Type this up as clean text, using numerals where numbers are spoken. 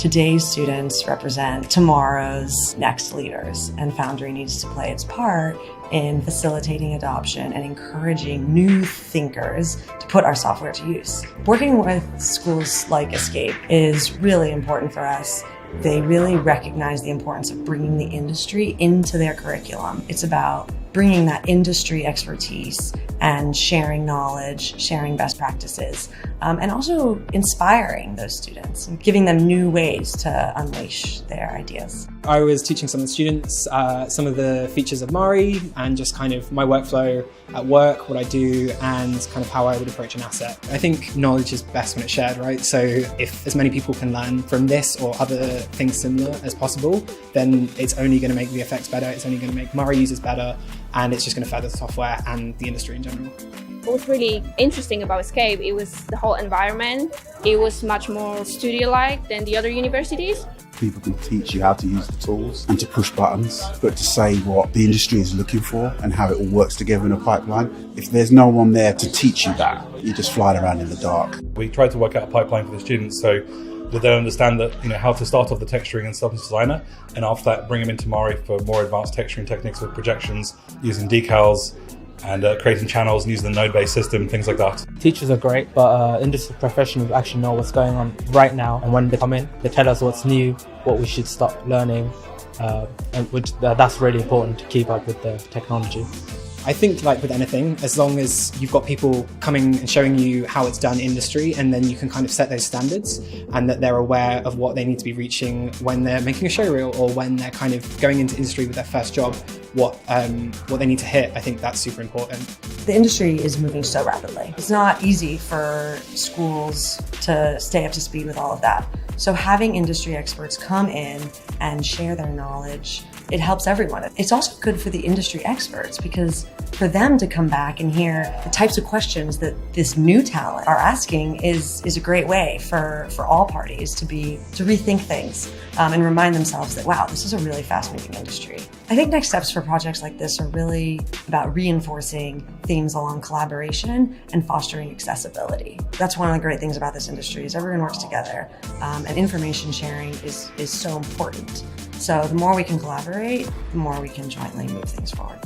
today's students represent tomorrow's next leaders, and Foundry needs to play its part in facilitating adoption and encouraging new thinkers to put our software to use. Working with schools like Escape is really important for us. They really recognize the importance of bringing the industry into their curriculum. It's about bringing that industry expertise and sharing knowledge, sharing best practices, and also inspiring those students and giving them new ways to unleash their ideas. I was teaching some of the students some of the features of Mari and just kind of my workflow at work, what I do, and kind of how I would approach an asset. I think knowledge is best when it's shared, right? So if as many people can learn from this or other things similar as possible, then it's only going to make VFX better, it's only going to make Mari users better, and it's just going to further the software and the industry in general. What was really interesting about Escape, it was the whole environment. It was much more studio-like than the other universities. People can teach you how to use the tools and to push buttons, but to say what the industry is looking for and how it all works together in a pipeline. If there's no one there to teach you that, you're just flying around in the dark. We tried to work out a pipeline for the students so that they understand that, how to start off the texturing and Substance Designer, and after that bring them into Mari for more advanced texturing techniques with projections, using decals, and creating channels and using the node-based system, things like that. Teachers are great, but industry professionals actually know what's going on right now, and when they come in, they tell us what's new, what we should stop learning, and that's really important to keep up with the technology. I think like with anything, as long as you've got people coming and showing you how it's done in industry, and then you can kind of set those standards and that they're aware of what they need to be reaching when they're making a showreel or when they're kind of going into industry with their first job, what they need to hit, I think that's super important. The industry is moving so rapidly. It's not easy for schools to stay up to speed with all of that. So having industry experts come in and share their knowledge, it helps everyone. It's also good for the industry experts because for them to come back and hear the types of questions that this new talent are asking is a great way for all parties to rethink things and remind themselves that, wow, this is a really fast-moving industry. I think next steps for projects like this are really about reinforcing themes along collaboration and fostering accessibility. That's one of the great things about this industry is everyone works together, and information sharing is so important. So the more we can collaborate, the more we can jointly move things forward.